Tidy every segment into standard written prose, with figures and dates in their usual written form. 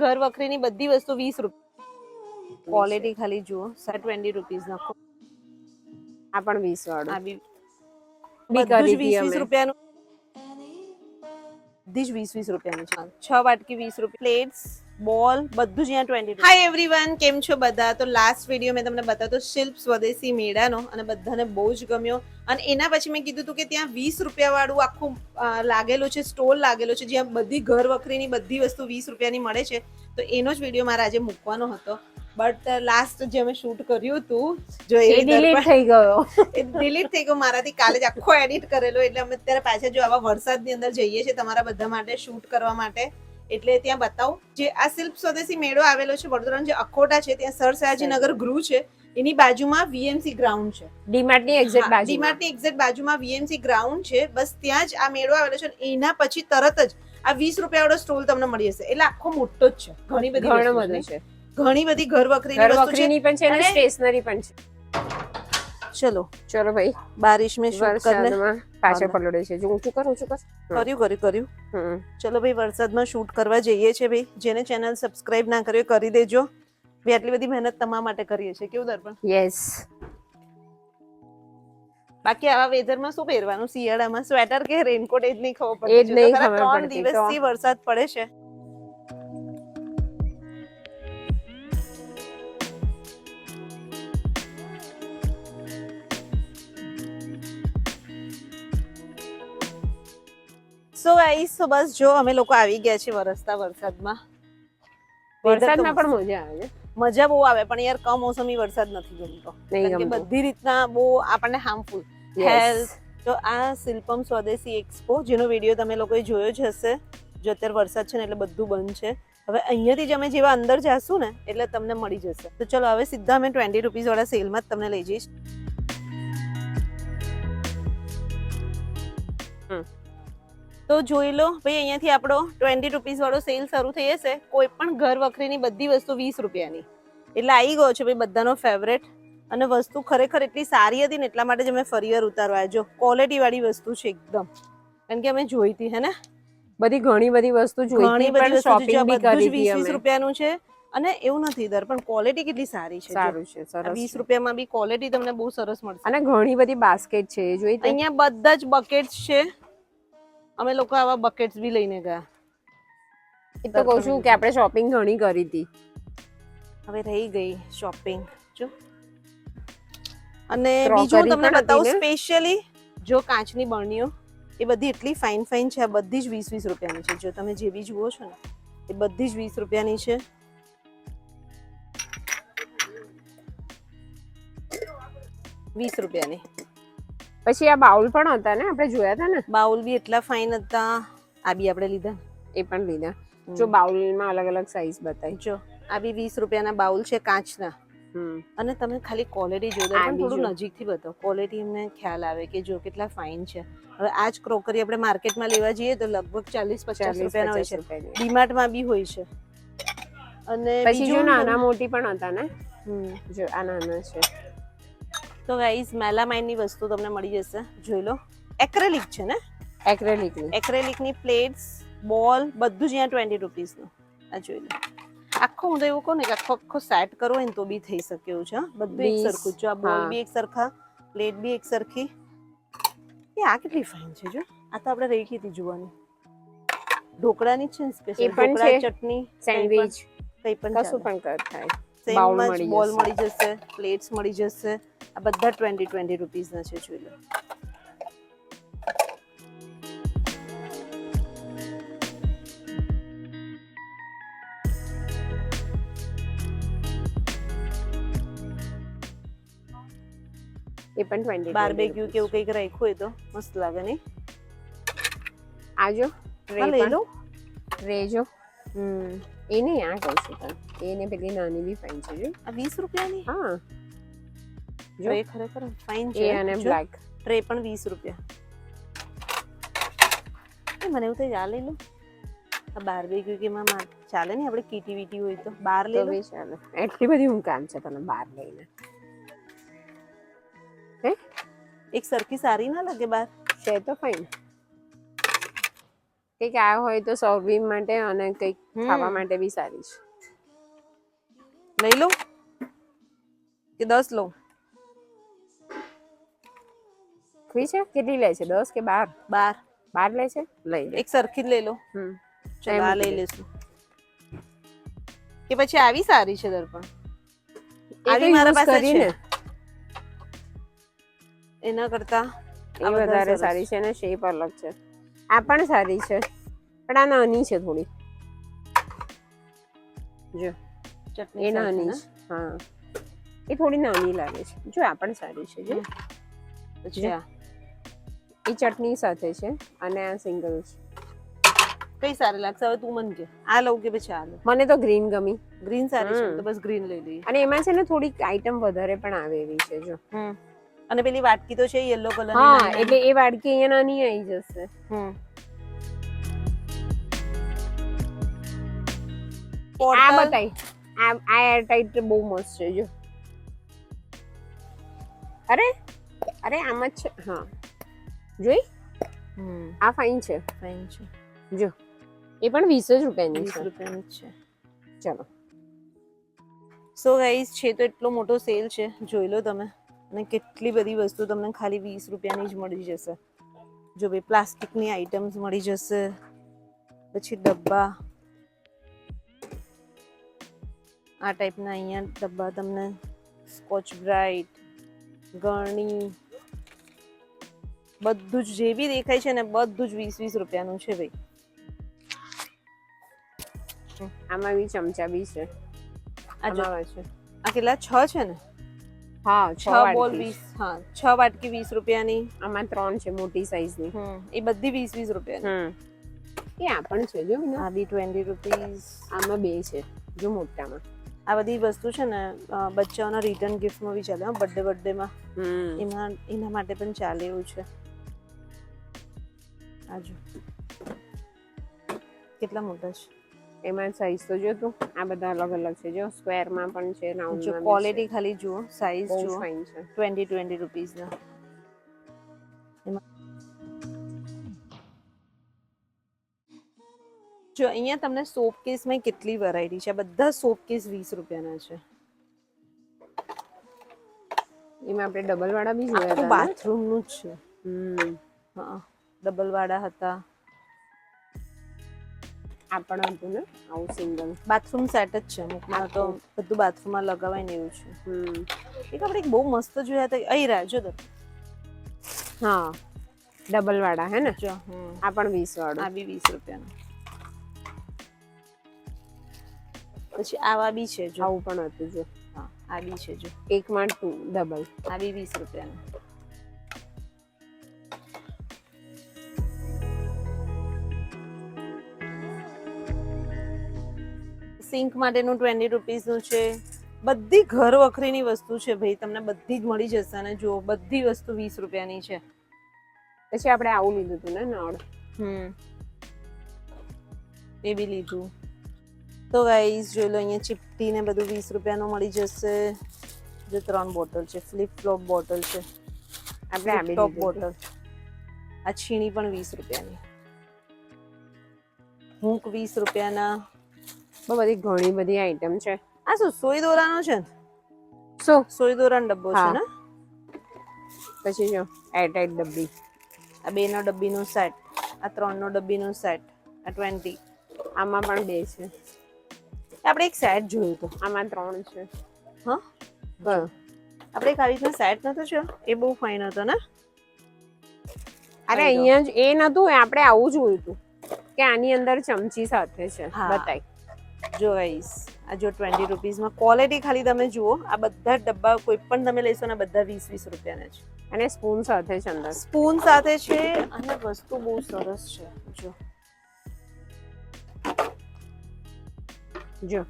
ઘર વખરીની બધી વસ્તુ 20 રૂપિયા. ક્વોલિટી ખાલી જુઓ. 20 રૂપીસ નાખો. આ પણ 20 વાળું. આ બી બધું જ 20 રૂપિયાનું. બધી જ 20 રૂપિયાની છે. 6 વાટકી 20 રૂપિયા. પ્લેટ્સ, બોલ બધું જ અહીંયા 20 રૂપિયા. હાય એવરીવન, કેમ છો બધા? તો લાસ્ટ વિડીયો મેં તમને બતાવ્યો શિલ્પ સ્વદેશી મેળાનો અને બધાને બહુ જ ગમ્યો. અને એના પછી મેં કીધું હતું કે ત્યાં 20 રૂપિયા વાળું આખું લાગેલું છે, સ્ટોલ લાગેલો છે, જ્યાં બધી ઘર વખરીની બધી વસ્તુ 20 રૂપિયાની મળે છે. તો એનો જ વિડીયો મારે આજે મૂકવાનો હતો. બટ લાસ્ટ જે અમે શૂટ કર્યું હતું, જો એ ડિલીટ થઈ ગયો. એ ડિલીટ થઈ ગયો મારાથી. કાલે જ આખો એડિટ કરેલો. એટલે અમે અત્યારે પાછા જો આવા વરસાદની અંદર જઈએ છીએ તમારા બધા માટે શૂટ કરવા માટે. એટલે ત્યાં બતાવું જે આ શિલ્પ સ્વદેશી મેળો આવેલો છે વડોદરા જે અખોટા છે ત્યાં સર સયાજીનગર ગૃહ છે એની બાજુમાં વીએમસી ગ્રાઉન્ડ છે. ડીમાર્ટની એક્ઝેક્ટ બાજુ. ડીમાર્ટની એક્ઝેક્ટ બાજુમાં વીએમસી ગ્રાઉન્ડ છે. બસ ત્યાં જ આ મેળો આવેલો છે. એના પછી તરત જ આ 20 રૂપિયા વાળો સ્ટોલ તમને મળી જશે. એટલે આખો મોટો જ છે. ઘણી બધી છે. ઘણી બધી ઘર વખરીની વસ્તુ છે પણ છે અને સ્ટેશનરી પણ છે. ચલો ચલો ભાઈ, બારિશ में शूट करने પાછા પલળે છે. જો ઊંચું કર. કર્યું. ચલો ભાઈ, વરસાદમાં શૂટ કરવા જઈએ છે ભાઈ. જેને ચેનલ સબસ્ક્રાઇબ ના કર્યો કરી દેજો. ભાઈ આટલી બધી મહેનત તમારા માટે કરીએ છીએ. કેવું દર્પણ? યસ. બાકી આવા વેધરમાં શું પહેરવાનું? શિયાળામાં સ્વેટર કે રેનકોટ એ જ નહીં ખબર પડતી. 3 દિવસથી વરસાદ પડે છે. સો ગાઈસ, તો બસ જો અમે લોકો આવી ગયા છે વરસતા વરસાદમાં. વરસાદમાં પણ મજા આવે. મજા બહુ આવે પણ યાર કમોસમી વરસાદ નથી ગમતો. કારણ કે બધી રીતના બહુ આપણને હાર્મફુલ હેલ્થ. તો આ શિલ્પમ સ્વદેશી એક્સપો જેનો વિડીયો તમે લોકોએ જોયો જ હશે. જો અત્યારે વરસાદ છે ને એટલે બધું બંધ છે. હવે અહીંયાથી જ અમે જેવા અંદર જાશું ને એટલે તમને મળી જશે. તો ચલો હવે સીધા અમે 20 રૂપીસ વાળા સેલમાં જ તમને લઈ જઈશ. તો જોઈ લો ભાઈ, અહીંયાથી આપણો 20 રૂપીસ વાળો સેલ શરૂ થઈ જશે. કોઈ પણ ઘર વખરીની બધી વસ્તુ 20 રૂપિયાની. એટલે આવી ગયો છે ભાઈ બધાનો ફેવરેટ. અને વસ્તુ ખરેખર એટલી સારી હતી ને એટલા માટે જ અમે ફરીવાર ઉતારવા. જો ક્વોલિટી વાળી વસ્તુ છે એકદમ. કારણ કે અમે જોઈ હતી હે ને ઘણી બધી વસ્તુ જોઈ હતી પણ શોપિંગ બી કરી હતી. 20 રૂપિયાનું છે અને એવું નથી દર પણ ક્વોલિટી કેટલી સારી છે. સારું છે, સરસ. 20 રૂપિયામાં બી ક્વોલિટી તમને બહુ સરસ મળશે. અને ઘણી બધી બાસ્કેટ છે જોઈ. અહીંયા બધા જ બકેટ્સ છે. અમે લોકો આવા બકેટ્સ બી લઈને ગયા. એ તો કહું છું કે આપણે શોપિંગ ઘણી કરી હતી. હવે રહી ગઈ શોપિંગ જો. અને બીજું તમને બતાવું સ્પેશિયલી જો કાચની બરણીઓ એ બધી એટલી ફાઇન છે. આ બધી જ 20 રૂપિયાની છે. જો તમે જે બી જુઓ છો ને એ બધી જ 20 રૂપિયાની છે. ₹20. પછી આ બાઉલ પણ હતા ને, આપણે જોયા હતા ને. બાઉલ બી એટલા ફાઇન હતા. આ બી આપણે લીધા. એ પણ લીધા. જો બાઉલમાં અલગ અલગ સાઈઝ બતાવી. જો આ બી 20 રૂપિયાના બાઉલ છે કાચના. અને તમે ખાલી ક્વોલિટી જોઈ દો પણ થોડું નજીકથી બતાવો. ક્વોલિટી અમને ખ્યાલ આવે કે જો કેટલા ફાઇન છે. હવે આ જ ક્રોકરી આપણે માર્કેટમાં લેવા જઈએ તો લગભગ 40-50 રૂપિયાના હોય છે. ડીમાર્ટમાં બી હોય છે. અને પછી જો નાના મોટી પણ હતા ને. જો આ નાના છે. તો ગાઈઝ મેલામાઇનની વસ્તુ તમને મળી જશે. જોઈ લો. એક્રેલિક છે ને. એક્રેલિકની પ્લેટ્સ, બોલ બધું જ અહીંયા 20 રૂપીસનું. આ જોઈ લો. આખો હું તો એવું કહું ને કે આખો સેટ કરવો હોય ને તો બી થઈ શકે એવું છે. બધું એક સરખું. જો આ બોલ બી એક સરખા, પ્લેટ બી એક સરખી. એ આ કેટલી ફાઇન છે જો. આ તો આપણે રહી ગઈ હતી જોવાની. ઢોકળાની છે ને સ્પેશિયલ. ઢોકળા, ચટણી, સેન્ડવિચ કઈ પણ કશું પણ થાય. બોલ મળી જશે, પ્લેટ્સ મળી જશે. આ બધા 20 રૂપીસના છે. જોઈ લો. એ પણ 20. બાર્બેક્યુ કેવું કંઈક રાખ્યું હોય તો મસ્ત લાગે નહીં? આજો લઈ લો. રેજો. એ નહીં, આ કહું છું તને. એને પેલી નાની બી ફાઇન છે જો. આ 20 રૂપિયાની. હા જો એ ખરેખર ફાઇન છે. અને બ્લેક ટ્રે પણ 20 રૂપિયા. મને એવું થાય આ લઈ લો. આ બાર્બેક્યુ કે માં ચાલે નહીં, આપણે કીટી વીટી હોય તો બહાર લઈ લો. ચાલે. એટલી બધી હું કામ છે તને બહાર લઈને? એક સરખી સારી ના લાગે બહાર? છે તો ફાઇન. કંઈક આ હોય તો સર્વિંગ માટે અને કંઈક ખાવા માટે બી સારી છે. લઈ લો કે 10 લો? ફ્રી છે? કેટલી લે છે, 10 કે 12? 12 12 લે છે, લઈ લે. એક સરખી જ લઈ લો. ચલો એમ આ લઈ લેશું. કે પછી આવી સારી છે દર્પણ? એ તો આવી મારા યુઝ પાસે કરીને છે. એના કરતા એ વધારે સારી છે અને શેપ અલગ છે. આ પણ સારી છે પણ આ નાની છે થોડી. જો ચટણી એ સાથે નાની ને? છે. હા એ થોડી નાની લાગે છે. જો આ પણ સારી છે. જો પછી આ એ ચટણી સાથે છે અને આ સિંગલ છે. કઈ સારી લાગશે હવે તું મને કે? આ લઉં કે પછી આ લઉં? મને તો ગ્રીન ગમી. ગ્રીન સારી છે ને તો બસ ગ્રીન લઈ લઈએ. અને એમાં છે ને થોડીક આઈટમ વધારે પણ આવે એવી છે. જો અને પેલી વાટકી તો છે યલો કલર ની. હા એટલે એ વાડકી અહીંયા નાની આવી જશે. આ બતાય આ એર ટાઈટ બહુ મસ્ત છે. જો અરે અરે આમ જ છે. હા જોઈ આ ફાઇન છે. ફાઇન છે. જો એ પણ 20 જ રૂપિયાની 20 છે. રૂપિયાની જ છે. ચલો સો ગાઈસ છે તો એટલો મોટો સેલ છે, જોઈ લો તમે. અને કેટલી બધી વસ્તુ તમને ખાલી 20 રૂપિયાની જ મળી જશે. જો ભાઈ પ્લાસ્ટિકની આઈટમ્સ મળી જશે, પછી ડબ્બા આ ટાઈપના અહીંયા ડબ્બા તમને, સ્કોચ બ્રાઇટ, ગરણી, બધું જ જે બી દેખાય છે ને બધું જ 20-20 રૂપિયાનું છે ભાઈ. આમાં બી ચમચા બી છે. આ જો આમાં છે. આ કેટલા 6 છે ને? હા 6 બોલ 20. હા 6 વાટકી 20 રૂપિયાની. આમાં 3 છે મોટી સાઈઝની. એ બધી 20-20 રૂપિયાની. એ આ પણ છે. જો આ બી 20 રૂપીસ. આમાં 2 છે જો મોટામાં. આ બધી વસ્તુ છે ને બચ્ચાઓના રિટર્ન ગિફ્ટમાં બી ચાલે. બર્થડેમાં એના માટે પણ ચાલે એવું છે. આ જો કેટલા મોટા છે. એમાં સાઈઝ તો જો તું, આ બધા અલગ અલગ છે. જો સ્ક્વેરમાં પણ છે, રાઉન્ડમાં જો બી છે. ક્વોલિટી ખાલી જુઓ, સાઈઝ બહુ જુઓ. ફાઇન છે. 20 રૂપીસના. જો અહીંયા તમને સોપ કેસમાં કેટલી વેરાયટી છે. બધા સોપ કેસ 20 રૂપિયાના છે. એમાં આપણે ડબલ વાળા બી જોયા આખું હતા ને? બાથરૂમનું જ છે. હા ડબલ વાળા હતા. આ પણ હતું ને આવું સિંગલ. બાથરૂમ સેટ જ છે. અમુકમાં તો બધું બાથરૂમમાં લગાવાય ને એવું છે. એક આપણે બહુ મસ્ત જોયા હતા. અહીં રહ્યા જો તો. હા ડબલ વાળા હે ને? જો આ પણ 20 વાળું. આ બી 20 રૂપિયાનું. પછી આવા બી છે જો. આવું પણ હતું જો. હા આ બી છે જો. એકમાં 2 ડબલ. આ બી 20 રૂપિયાનું. સિંક માટેનું 20 રૂપીસનું છે. બધી ઘર વખરીની વસ્તુ છે ભાઈ. તમને બધી જ મળી જશે. અને જો બધી વસ્તુ 20 રૂપિયાની છે. પછી આપણે આવું લીધું હતું ને નળ. એ બી લીધું. તો ગાઈસ જોઈ લો અહીંયા ચીપટી ને બધું 20 રૂપિયાનું મળી જશે. જો 3 બોટલ છે. ફ્લિપ ફ્લોપ બોટલ છે. આપણે આ ટોપ બોટલ. આ છીણી પણ 20 રૂપિયાની. હૂંક 20 રૂપિયાના. બહુ બધી ઘણી બધી આઈટમ છે. આ શું સોય દોરાનો છે? શું સોય દોરાનો ડબ્બો છે ને? પછી જો એરટાઈટ ડબ્બી. આ 2 નો ડબ્બીનું સેટ. આ 3 નો ડબ્બીનું સેટ. આ 20. આમાં પણ 2 છે. આપણે એક સેટ જોયું હતું. આમાં 3 છે. હા આપણે એક આવી રીતના સેટ નતો જોયો? એ બહુ ફાઇન હતો ને? અરે અહીંયા જ એ નતું. આપણે આવું જોયું હતું કે આની અંદર ચમચી સાથે છે. બતાય જો ગાઈસ આ જો 20 રૂપીસમાં ક્વોલિટી ખાલી તમે જુઓ. આ બધા ડબ્બા કોઈ પણ તમે લેશો ને બધા 20-20 રૂપિયાના છે. અને સ્પૂન સાથે છે અંદર. સ્પૂન સાથે છે. અને વસ્તુ બહુ સરસ છે. જો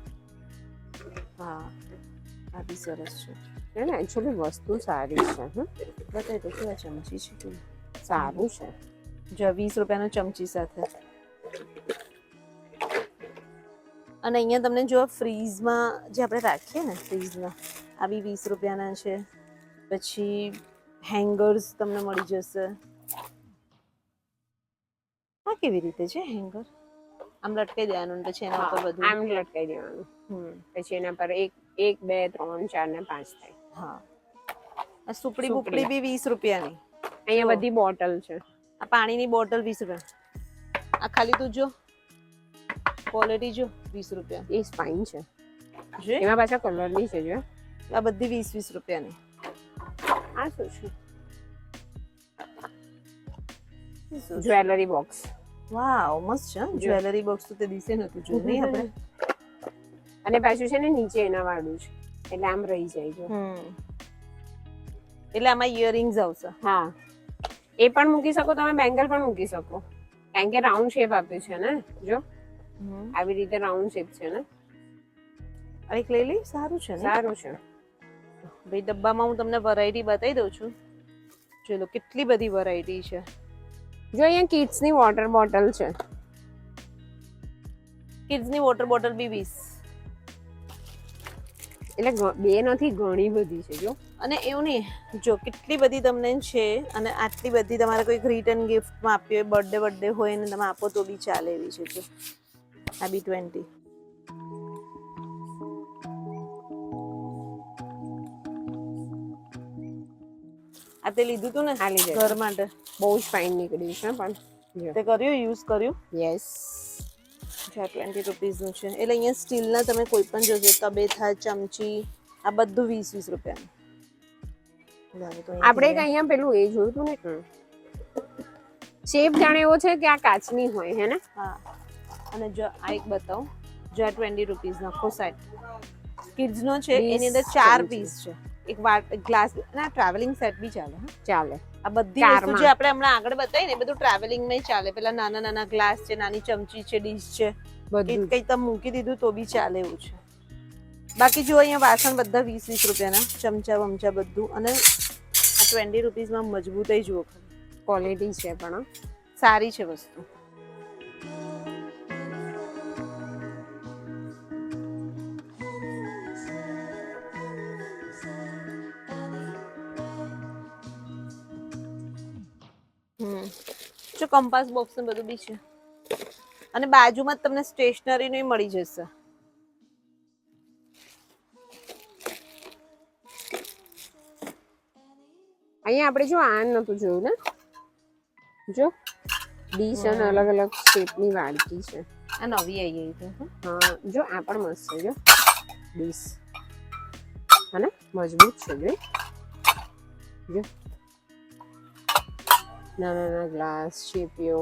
હા આ બી સરસ છે. ને એકચ્યુઅલી વસ્તુ સારી છે. બતાય તો કેવા ચમચી છે. સારું છે. જો 20 રૂપિયાનો ચમચી સાથે. અને અહીંયા તમને જો ફ્રીઝમાં જે આપણે રાખીએ ને ફ્રીઝમાં, આ બી 20 રૂપિયાના છે. પછી હેંગર્સ તમને મળી જશે. આ કેવી રીતે છે હેંગર? આમ લટકાઈ દેવાનું ને પછી એના ઉપર બધું. આમ લટકાઈ દેવાનું. પછી એના પર 1 2 3 4 ને 5 થાય. હા. આ સુપડી બુપડી બી 20 રૂપિયાની. અહીંયા બધી બોટલ છે. આ પાણીની બોટલ 20 રૂપિયા. આ ખાલી તું જો ક્વોલિટી જો 20 રૂપિયા. એ ફાઇન છે. જો એમાં પાછા કલર ની છે જો. આ બધી 20 રૂપિયાની. આ શું છે? Jewellery box. વાવ મસ્ત છે. જ્વેલરી બોક્સ તો તે દિસે નતું જોયું નહીં આપણે. અને પાછું છે ને નીચે એના વાળું છે એટલે આમ રહી જાય જો. એટલે આમાં ઇયરિંગ્સ આવશે. હા એ પણ મૂકી શકો તમે, બેંગલ પણ મૂકી શકો કારણ કે રાઉન્ડ શેપ આપ્યું છે ને જો. આવી રીતે રાઉન્ડ શેપ છે ને. આ એક લઈ લે. સારું છે ને. સારું છે ભાઈ. ડબ્બામાં હું તમને વેરાયટી બતાવી દઉં છું. ચલો કેટલી બધી વેરાયટી છે. જો અહીંયા કિડ્સ ની વોટર બોટલ છે. કિડ્સ ની વોટર બોટલ બી 20. એટલે બે નથી ઘણી બધી છે જો. અને એવું નહીં, જો કેટલી બધી તમને છે અને આટલી બધી તમારે કોઈ રિટર્ન ગિફ્ટમાં આપી હોય, બર્થડે હોય ને તમે આપો તો બી ચાલે એવી છે. જો આ બી 20. આ તે લીધું તું ને ઘર માટે? બહુ જ ફાઇન નીકળ્યું છે પણ તે કર્યું, યુઝ કર્યું? યસ. 20 રૂપીસનું છે. એટલે અહીંયા સ્ટીલના તમે કોઈ પણ જોજો, તબેથા, ચમચી, આ બધું 20 રૂપિયાનું. આપણે અહીંયા પેલું એ જોયું તું ને શેપ જાણે એવો છે કે આ કાચની હોય હે ને. હા. અને જો આ એક બતાવું, જો આ 20 રૂપીસ આખો સેટ કિડ્સ નો છે. એની અંદર 4 પીસ છે. એક ગ્લાસ ના ટ્રાવેલિંગ સેટ બી ચાલે. ચાલે. આ બધી વસ્તુ જે આપણે હમણાં આગળ બતાવી ને બધું ટ્રાવેલિંગ માં ચાલે. પેલા નાના નાના ગ્લાસ છે, નાની ચમચી છે, ડીશ છે, બધું કઈ તમે મૂકી દીધું તો બી ચાલે એવું છે. બાકી જો અહીંયા વાસણ બધા 20 રૂપિયાના, ચમચા વમચા બધું. અને આ 20 રૂપીસમાં મજબૂતાઈ જુઓ, ક્વોલિટી છે પણ સારી છે વસ્તુ. જો કંપાસ બોક્સ ને બધું બી છે. અને બાજુમાં જ તમને સ્ટેશનરી નું મળી જશે. અહીંયા આપણે જો આ નતું જોયું ને, જો ડીશ અને અલગ અલગ શેપની વાડકી છે. આ નવી આવી ગઈ છે. હા જો આ પણ મસ્ત છે જો ડીશ. અને મજબૂત છે જો. નાના નાના ગ્લાસ, શેપીઓ.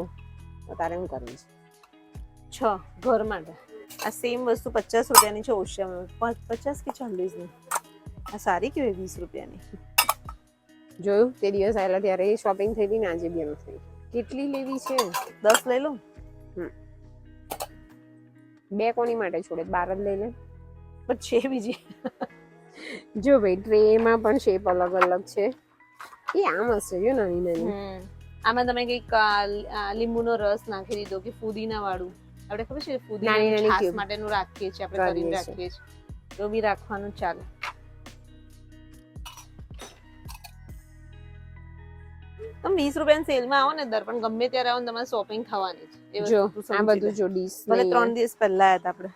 તારે શું કરવું છે? ઘર માટે આ સેમ વસ્તુ 50 રૂપિયાની છે. ઓશિયામાં 50 કે 40 ની. આ સારી કેવી 20 રૂપિયાની. જોયું તે દિવસ આવેલા ત્યારે શોપિંગ થઈ હતી ને આજે બી એમ થઈ. કેટલી લેવી છે? 10 લઈ લઉં. બે કોની માટે છોડે? 12 જ લઈ લે. પણ છે બીજી. જો ભાઈ ટ્રેમાં પણ શેપ અલગ અલગ છે. એ આમ હશે જો નાની નાની. આમાં તમે કઈક લીંબુનો રસ નાખી દીધો કે ફુદીના વાળું. આપણે ખબર છે ફુદીના છાસ માટેનું રાખીએ છીએ, આપણે કરીને રાખીએ છીએ, તો બી રાખવાનું ચાલે. તમે 20 રૂપિયાની સેલમાં આવો ને દર, પણ ગમે ત્યારે આવો ને તમારે શોપિંગ થવાની છે. જો આ બધું જો ડીશ ભલે 3 દિવસ પહેલા આવ્યા હતા આપણે.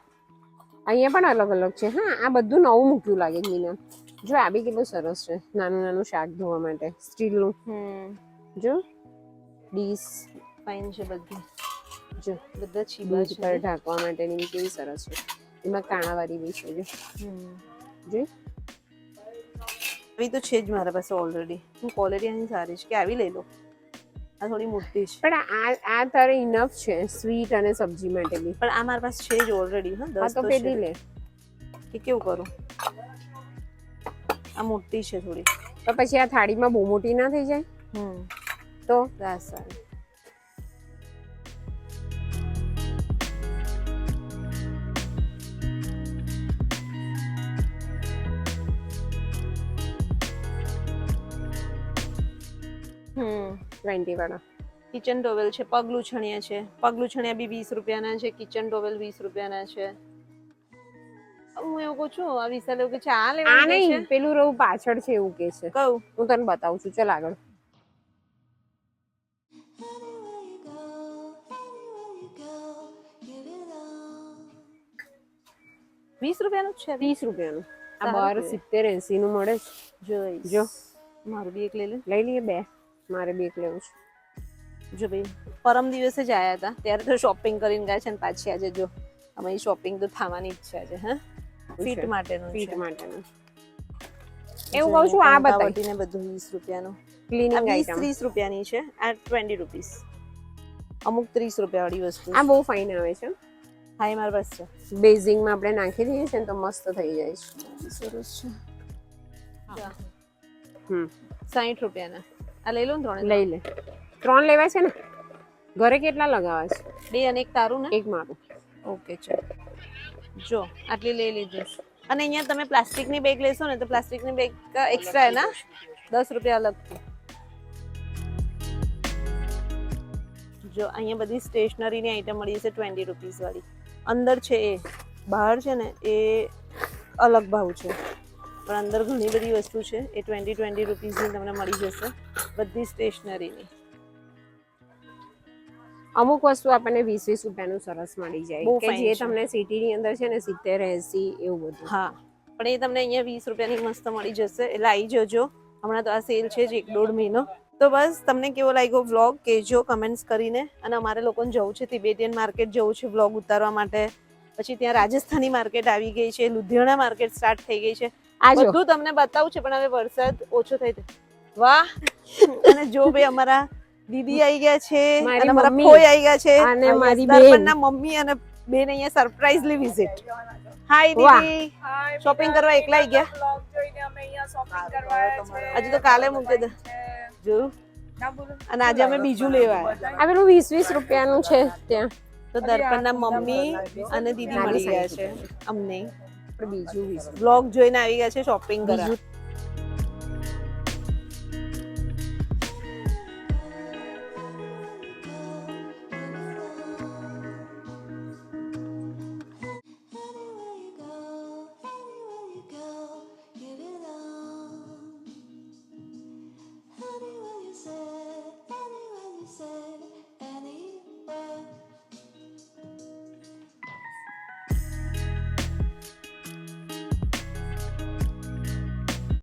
અહીંયા પણ અલગ અલગ છે. હા આ બધું નવું મૂક્યું લાગે મીના. જો આ બી કેટલું સરસ છે, નાનું નાનું શાક ધોવા માટે સ્ટીલનું. જો ડીશ ફાઇન છે બધી. જો બધા ચીબા છે પર ઢાંકવા માટેની કેવી સરસ છે. એમાં કાણાવાળી બી છે જો. જો આવી તો છે જ મારા પાસે ઓલરેડી. હું ક્વોલિટી આની સારી છે કે આવી લઈ લો. આ થોડી મોટી છે પણ આ તારે ઇનફ છે સ્વીટ અને સબ્જી માટે બી. પણ આ મારા પાસે છે જ ઓલરેડી. હા 10 તો પેલી લે. કે કેવું કરું? આ મોટી છે થોડી. તો પછી આ થાળીમાં બહુ મોટી ના થઈ જાય? તો સારી. હમ 20 વાળા કિચન ટોવેલ છે, પગલું છણિયા છે. પગલું છણિયા બી 20 રૂપિયાના છે. કિચન ટોવેલ 20 રૂપિયાના છે. હું એવું કહું છું આ વિશાલ એવું કે છે આ લેવાનું છે. પેલું રહું પાછળ છે એવું કે છે. કહું હું તને બતાવું છું. ચલ આગળ. 20 રૂપિયાનું જ છે 30 રૂપિયાનું. આ સારું બહાર કહેવાય. 70-80 નું મળે છે. જોઈશ જો. મારું બી એક લઈ લે. લઈ લઈએ બે. મારે બે એક લેવું છે. જો ભાઈ પરમ દિવસે જ આયા હતા ત્યારે તો શોપિંગ કરીને ગયા છે ને પાછી આજે જો અમારી શોપિંગ તો થવાની જ છે આજે. હા ફીટ માટેનું ફીટ છે. માટેનું. એવું કહું છું આ બતાવી. કંકાવટી ને બધું 20 રૂપિયાનું. આ ક્લીનિંગ 20 આઈટમ. 30 રૂપિયાની છે. આ 20 રૂપીસ. અમુક 30 રૂપિયા વાળી વસ્તુ આ બહુ ફાઇન આવે છે. હા એ મારી પાસે છે. બેઝિંગમાં આપણે નાખી દઈએ છે ને તો મસ્ત થઈ જાય છે. સરસ છે. હમ 60 રૂપિયાના. આ લઈ લો ને ત્રણે. લઈ લે. 3 લેવા છે ને. ઘરે કેટલા લગાવવા છે? 2 અને 1 તારું ને. એક મારું. ઓકે ચાલ. જો આટલી લઈ લીધું છે. અને અહીંયા તમે પ્લાસ્ટિકની બેગ લેશો ને તો પ્લાસ્ટિકની બેગ એક્સ્ટ્રા है ना 10 રૂપિયા અલગથી. જો અહીંયા બધી સ્ટેશનરીની આઈટમ મળી છે 20 રૂપીસ વાળી. અંદર છે એ બહાર છે ને એ અલગ ભાવ છે પણ અંદર ઘણી બધી વસ્તુ છે એ 20 રૂપીસની તમને મળી જશે બધી સ્ટેશનરીની. અમુક વસ્તુ આપણને 20-20 રૂપિયાનું સરસ મળી જાય બહુ કે fine જે છે. તમને સિટીની અંદર છે ને 70-80 એવું બધું. હા પણ એ તમને અહીંયા 20 રૂપિયાની મસ્ત મળી જશે એટલે આવી જજો. હમણાં તો આ સેલ છે જ 1-1.5 મહિનો. તો બસ તમને કેવો લાગ્યો વ્લોગ કહેજો કમેન્ટ્સ કરીને. અને અમારે લોકોને જવું છે તિબેટિયન માર્કેટ જવું છે વ્લોગ ઉતારવા માટે. પછી ત્યાં રાજસ્થાની માર્કેટ આવી ગઈ છે, લુધિયાણા માર્કેટ સ્ટાર્ટ થઈ ગઈ છે. આજો બધું તમને બતાવું છે પણ હવે વરસાદ ઓછો થઈ જાય. વાહ અને જો ભાઈ અમારા દીદી આવી ગયા છે મારી અને અમારા મમ્મી ફોઈ આવી ગયા છે અને મારી દર્પણના મમ્મી અને બેન અહીંયા સરપ્રાઈઝલી વિઝિટ. હાય દીદી શોપિંગ કરવા એકલા આવી ગયા. બ્લોગ જોઈને અમે અહીંયા શોપિંગ કરવા આવ્યા છે. હજુ તો કાલે મૂકી દે જોયું. ના બોલો. અને આજે અમે બીજું લેવા આવ્યા. આ પેલું 20-20 રૂપિયાનું છે ત્યાં. તો દર્પણના મમ્મી અને દીદી મળી ગયા છે અમને. આપણે બીજું 20 બ્લોગ જોઈને આવી ગયા છે શોપિંગ કરવા. બીજું